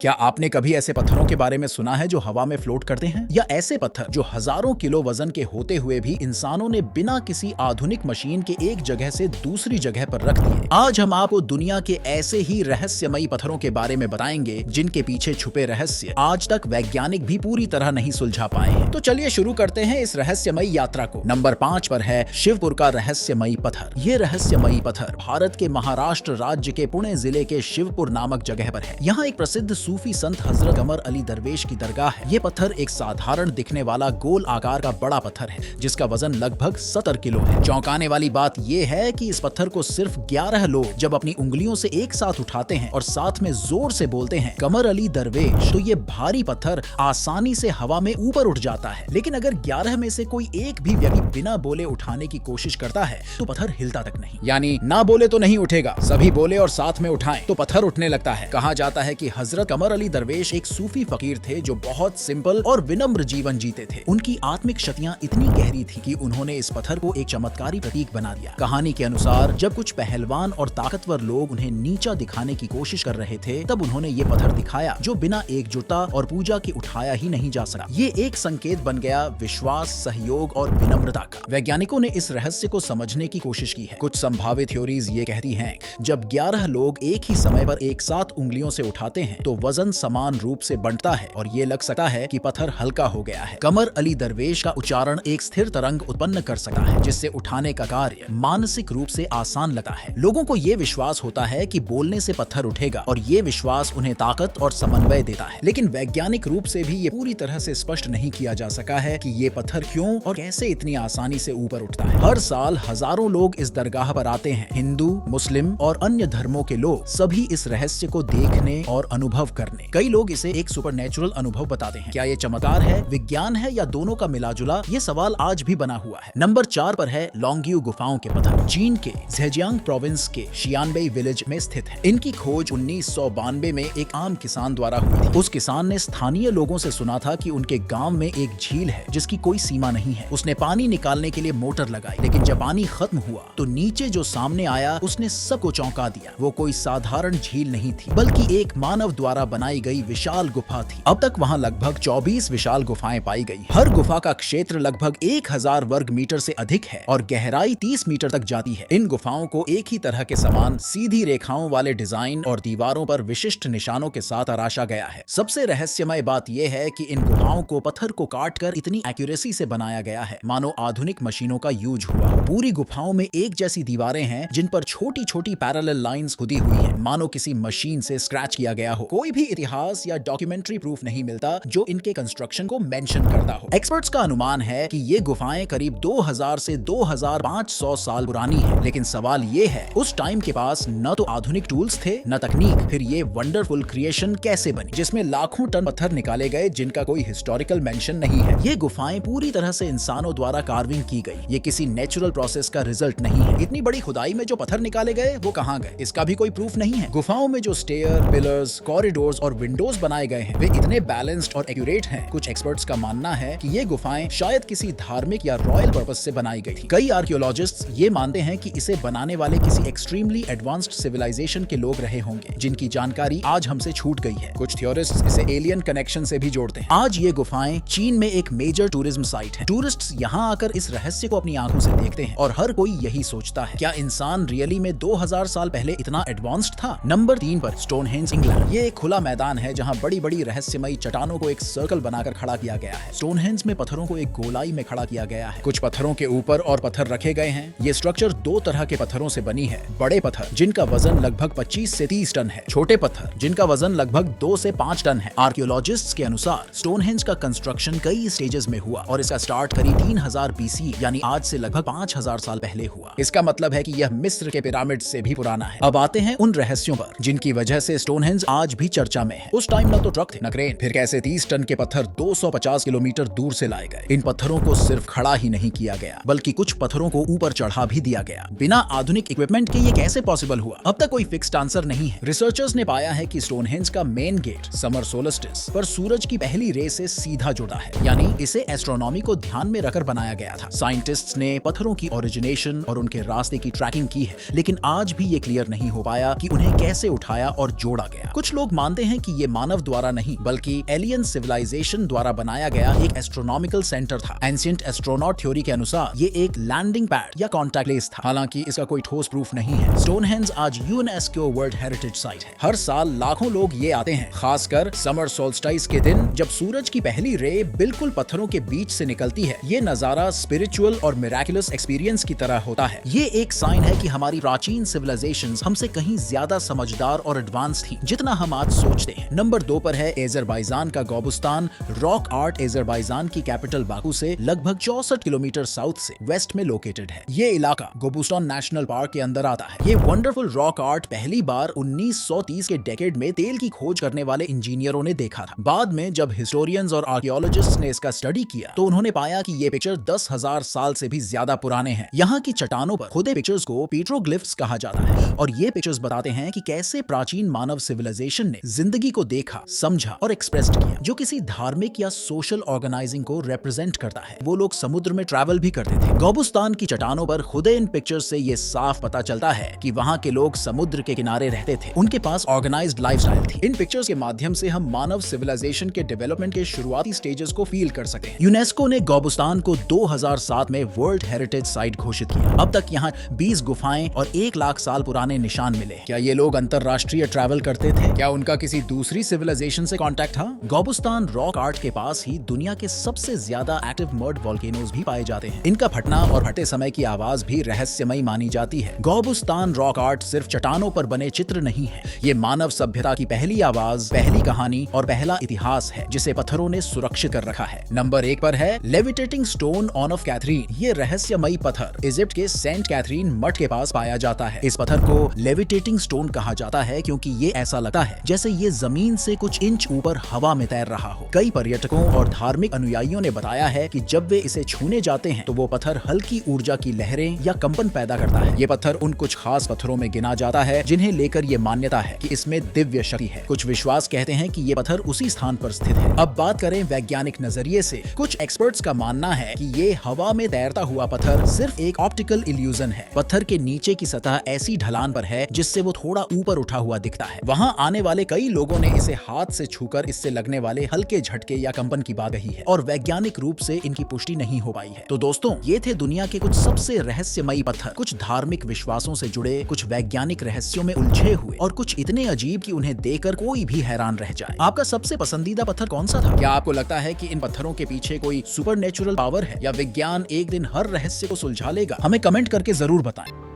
क्या आपने कभी ऐसे पत्थरों के बारे में सुना है जो हवा में फ्लोट करते हैं, या ऐसे पत्थर जो हजारों किलो वजन के होते हुए भी इंसानों ने बिना किसी आधुनिक मशीन के एक जगह से दूसरी जगह पर रख दिए। आज हम आपको दुनिया के ऐसे ही रहस्यमयी पत्थरों के बारे में बताएंगे जिनके पीछे छुपे रहस्य आज तक वैज्ञानिक भी पूरी तरह नहीं सुलझा पाए हैं। तो चलिए शुरू करते हैं इस रहस्यमयी यात्रा को। नंबर 5 पर है शिवपुर का रहस्यमयी पत्थर। ये रहस्यमयी पत्थर भारत के महाराष्ट्र राज्य के पुणे जिले के शिवपुर नामक जगह पर है। यहाँ एक प्रसिद्ध सूफी संत हजरत कमर अली दरवेश की दरगाह है। ये पत्थर एक साधारण दिखने वाला गोल आकार का बड़ा पत्थर है जिसका वजन लगभग 70 किलो है। चौंकाने वाली बात ये है कि इस पत्थर को सिर्फ 11 लोग जब अपनी उंगलियों से एक साथ उठाते हैं और साथ में जोर से बोलते हैं कमर अली दरवेश, तो ये भारी पत्थर आसानी से हवा में ऊपर उठ जाता है। लेकिन अगर 11 में से कोई एक भी व्यक्ति बिना बोले उठाने की कोशिश करता है तो पत्थर हिलता तक नहीं, यानी ना बोले तो नहीं उठेगा, सभी बोले और साथ में उठाएं तो पत्थर उठने लगता है। कहा जाता है कि हजरत कमर अली दरवेश एक सूफी फकीर थे जो बहुत सिंपल और विनम्र जीवन जीते थे। उनकी आत्मिक शक्तियां इतनी गहरी थी कि उन्होंने इस पत्थर को एक चमत्कारी प्रतीक बना दिया। कहानी के अनुसार जब कुछ पहलवान और ताकतवर लोग उन्हें नीचा दिखाने की कोशिश कर रहे थे तब उन्होंने ये पत्थर दिखाया जो बिना एकजुटता और पूजा के उठाया ही नहीं जा सका। ये एक संकेत बन गया विश्वास, सहयोग और विनम्रता का। वैज्ञानिकों ने इस रहस्य को समझने की कोशिश की है। कुछ संभावित थ्योरीज ये कहती हैं जब 11 लोग एक ही समय पर एक साथ उंगलियों से उठाते हैं तो वजन समान रूप से बंटता है और ये लग सकता है कि पत्थर हल्का हो गया है। कमर अली दरवेश का उच्चारण एक स्थिर तरंग उत्पन्न कर सकता है जिससे उठाने का कार्य मानसिक रूप से आसान लगता है। लोगों को ये विश्वास होता है कि बोलने से पत्थर उठेगा और ये विश्वास उन्हें ताकत और समन्वय देता है। लेकिन वैज्ञानिक रूप से भी ये पूरी तरह से स्पष्ट नहीं किया जा सका है कि ये पत्थर क्यों और कैसे इतनी आसानी से ऊपर उठता है। हर साल हजारों लोग इस दरगाह पर आते हैं। हिंदू, मुस्लिम और अन्य धर्मों के लोग सभी इस रहस्य को देखने और अनुभव करने। कई लोग इसे एक सुपरनैचुरल अनुभव बताते हैं। क्या ये चमत्कार है, विज्ञान है या दोनों का मिलाजुला, ये सवाल आज भी बना हुआ है। नंबर 4 पर है लोंगयू गुफाओं के पत्थर। चीन के झेजियांग प्रोविंस के शियानबेई विलेज में स्थित है। इनकी खोज 1992 में एक आम किसान द्वारा हुई थी। उस किसान ने स्थानीय लोगों से सुना था कि उनके गांव में एक झील है जिसकी कोई सीमा नहीं है। उसने पानी निकालने के लिए मोटर लगाई, लेकिन जब पानी खत्म हुआ तो नीचे जो सामने आया उसने सबको चौंका दिया। वो कोई साधारण झील नहीं थी बल्कि एक मानव द्वारा बनाई गई विशाल गुफा थी। अब तक वहां लगभग 24 विशाल गुफाएं पाई गई। हर गुफा का क्षेत्र लगभग 1000 वर्ग मीटर से अधिक है और गहराई 30 मीटर तक जाती है। इन गुफाओं को एक ही तरह के समान सीधी रेखाओं वाले डिजाइन और दीवारों पर विशिष्ट निशानों के साथ तराशा गया है। सबसे रहस्यमय बात यह है कि इन गुफाओं को पत्थर को काटकर इतनी एक्यूरेसी से बनाया गया है मानो आधुनिक मशीनों का यूज हुआ। पूरी गुफाओं में एक जैसी दीवारें हैं जिन पर छोटी छोटी पैरेलल लाइंस खुदी हुई है मानो किसी मशीन से स्क्रैच किया गया हो। कोई भी इतिहास या डॉक्यूमेंट्री प्रूफ नहीं मिलता जो इनके कंस्ट्रक्शन को मेंशन करता हो। एक्सपर्ट्स का अनुमान है कि ये गुफाएं करीब 2000 से 2500 साल पुरानी है। लेकिन सवाल ये है उस टाइम के पास न तो आधुनिक टूल्स थे न तकनीक, फिर ये वंडरफुल क्रिएशन कैसे बनी जिसमें लाखों टन पत्थर निकाले गए जिनका कोई हिस्टोरिकल मेंशन नहीं है। ये गुफाएं पूरी तरह से इंसानों द्वारा कार्विंग की गई। ये किसी नेचुरल प्रोसेस का रिजल्ट नहीं है। इतनी बड़ी खुदाई में जो पत्थर निकाले गए वो कहाँ गए, इसका भी कोई प्रूफ नहीं है। गुफाओं में जो स्टेयर, पिलर्स, कॉरिडोर्स और विंडोज बनाए गए हैं वे इतने बैलेंस्ड और एक्यूरेट हैं। कुछ एक्सपर्ट्स का मानना है कि ये गुफाएं शायद किसी धार्मिक या रॉयल पर्पस से बनाई गई थी। कई आर्कियोलॉजिस्ट्स ये मानते हैं कि इसे बनाने वाले किसी एक्सट्रीमली एडवांस्ड सिविलाइजेशन के लोग रहे होंगे जिनकी जानकारी आज हमसे छूट गई है। कुछ थ्योरिस्ट्स इसे एलियन कनेक्शन से भी जोड़ते हैं। आज ये गुफाएं चीन में एक मेजर टूरिज्म साइट है। टूरिस्ट्स यहाँ आकर इस रहस्य को अपनी आंखों से देखते हैं और हर कोई यही सोचता है क्या इंसान रियली में 2000 साल पहले इतना एडवांस्ड था। नंबर 3 पर स्टोनहेंज, इंग्लैंड। ये एक खुला मैदान है जहाँ बड़ी बड़ी रहस्यमयी चट्टानों को एक सर्कल बनाकर खड़ा किया गया है। स्टोनहेंज में पत्थरों को एक गोलाई में खड़ा किया गया है। कुछ पत्थरों के ऊपर और पत्थर रखे गए हैं। ये स्ट्रक्चर 2 तरह के पत्थरों से बनी है। बड़े पत्थर जिनका वजन लगभग 25 से 30 टन है, छोटे पत्थर जिनका वजन लगभग 2 से 5 टन है। आर्कियोलॉजिस्ट्स के अनुसार स्टोनहेंज का कंस्ट्रक्शन कई स्टेजेस में हुआ और इसका स्टार्ट करीब 3000 BC यानी आज से लगभग 5000 साल पहले हुआ। इसका मतलब है कि यह मिस्र के पिरामिड से भी पुराना है। अब आते हैं उन रहस्यों पर जिनकी वजह से स्टोनहेंज आज भी चर्चा में है। उस टाइम न तो ट्रक थे न क्रेन, फिर कैसे 30 टन के पत्थर 250 किलोमीटर दूर से लाए गए। इन पत्थरों को सिर्फ खड़ा ही नहीं किया गया बल्कि कुछ पत्थरों को ऊपर चढ़ा भी दिया गया। बिना आधुनिक इक्विपमेंट के ये कैसे पॉसिबल हुआ, अब तक कोई फिक्स्ड आंसर नहीं है। रिसर्चर्स ने पाया है कि स्टोनहेंज का मेन गेट समर सोलस्टिस पर सूरज की पहली रे से सीधा जुड़ा है, यानी इसे एस्ट्रोनॉमी को ध्यान में रखकर बनाया गया था। साइंटिस्ट्स ने पत्थरों की ओरिजिनेशन और उनके रास्ते की ट्रैकिंग की है, लेकिन आज भी ये क्लियर नहीं हो पाया कि उन्हें कैसे उठाया और जोड़ा गया। कुछ लोग मानते हैं कि ये मानव द्वारा नहीं बल्कि एलियन सिविलाइजेशन द्वारा बनाया गया एक एस्ट्रोनॉमिकल सेंटर था। एंशिएंट एस्ट्रोनॉट थ्योरी के अनुसार ये एक लैंडिंग पैड या कॉन्टैक्ट प्लेस था। हालांकि इसका कोई ठोस प्रूफ नहीं है। स्टोनहेंज आज यूनेस्को वर्ल्ड हेरिटेज साइट है। हर साल लाखों लोग ये आते हैं, खासकर समर सोल्स्टिस के दिन जब सूरज की पहली रे बिल्कुल पत्थरों के बीच से निकलती है। ये नजारा स्पिरिचुअल और मिरेकुलस एक्सपीरियंस की तरह होता है। ये एक साइन है कि हमारी प्राचीन सिविलाइजेशंस हमसे कहीं ज्यादा समझदार और एडवांस थी जितना हम आज सोचते हैं। नंबर 2 पर है अजरबैजान का गोबुस्तान। रॉक आर्ट अजरबैजान की कैपिटल बाकू से लगभग 64 किलोमीटर साउथ से वेस्ट में लोकेटेड है। ये इलाका गोबुस्तान नेशनल पार्क के अंदर आता है। ये वंडरफुल रॉक आर्ट पहली बार 1930 के डेकेड में तेल की खोज करने वाले इंजीनियरों ने देखा था। बाद में जब हिस्टोरियंस और आर्कियोलॉजिस्ट ने इसका स्टडी किया तो उन्होंने पाया कि ये पिक्चर 10,000 साल से भी ज्यादा पुराने हैं। यहाँ की चट्टानों पर खुदे पिक्चर्स को पेट्रोग्लिफ्स कहा जाता है और ये पिक्चर्स बताते हैं कि कैसे प्राचीन मानव सिविलाइजेशन ने जिंदगी को देखा, समझा और एक्सप्रेस किया, जो किसी धार्मिक या सोशल ऑर्गेनाइजिंग को रिप्रेजेंट करता है। वो लोग समुद्र में ट्रैवल भी करते थे। गोबुस्तान की चट्टानों पर खुदे इन पिक्चर्स से ये साफ पता चलता है कि वहाँ के लोग समुद्र के किनारे रहते थे। उनके पास ऑर्गेनाइज्ड लाइफस्टाइल थी। इन पिक्चर्स के माध्यम से हम मानव सिविलाइजेशन के डेवलपमेंट के शुरुआती स्टेजेस को फील कर सके। यूनेस्को ने गोबुस्तान को 2007 में वर्ल्ड हेरिटेज साइट घोषित किया। अब तक यहाँ 20 गुफाएं और 1 लाख साल पुराने निशान मिले। क्या ये लोग अंतरराष्ट्रीय ट्रैवल करते थे? क्या उनका किसी दूसरी सिविलाइजेशन से कांटेक्ट था? गोबुस्तान रॉक आर्ट के पास ही दुनिया के सबसे ज्यादा एक्टिव मर्ड वोल्केनोज भी पाए जाते हैं। इनका फटना और फटे समय की आवाज भी रहस्यमयी मानी जाती है। गोबुस्तान रॉक आर्ट सिर्फ चट्टानों पर बने चित्र नहीं है, ये मानव सभ्यता की पहली आवाज, पहली कहानी और पहला इतिहास है जिसे पत्थरों ने सुरक्षित कर रखा है। नंबर 1 पर है levitating stone on of Catherine. ये रहस्यमयी पत्थर इजिप्ट के सेंट कैथरीन मठ के पास पाया जाता है। इस पत्थर को लेविटेटिंग स्टोन कहा जाता है क्योंकि ये ऐसा लगता है जैसे ये जमीन से कुछ इंच ऊपर हवा में तैर रहा हो। कई पर्यटकों और धार्मिक अनुयायियों ने बताया है कि जब वे इसे छूने जाते हैं तो वो पत्थर हल्की ऊर्जा की लहरें या कंपन पैदा करता है। ये पत्थर उन कुछ खास पत्थरों में गिना जाता है जिन्हें लेकर ये मान्यता है कि इसमें दिव्य शक्ति है। कुछ विश्वास कहते हैं कि ये पत्थर उसी स्थान पर स्थित है। अब बात करें वैज्ञानिक नजरिए से। कुछ एक्सपर्ट्स का मानना है कि ये हवा में तैरता हुआ पत्थर सिर्फ एक ऑप्टिकल इल्यूजन है। पत्थर के नीचे की सतह ऐसी ढलान पर है जिससे वो थोड़ा ऊपर उठा हुआ दिखता है। वहाँ आने वाले कई लोगों ने इसे हाथ से छूकर इससे लगने वाले हल्के झटके या कंपन की बात कही है और वैज्ञानिक रूप से इनकी पुष्टि नहीं हो पाई है। तो दोस्तों, ये थे दुनिया के कुछ सबसे रहस्यमयी पत्थर, कुछ धार्मिक विश्वासों से जुड़े, कुछ वैज्ञानिक रहस्यों में उलझे हुए और कुछ इतने अजीब कि उन्हें देखकर कोई भी हैरान रह जाए। आपका सबसे पसंदीदा पत्थर कौन सा था? क्या आपको लगता है कि इन पत्थरों के पीछे कोई सुपरनेचुरल पावर है या विज्ञान एक दिन हर रहस्य को सुलझा लेगा? हमें कमेंट करके जरूर बताएं।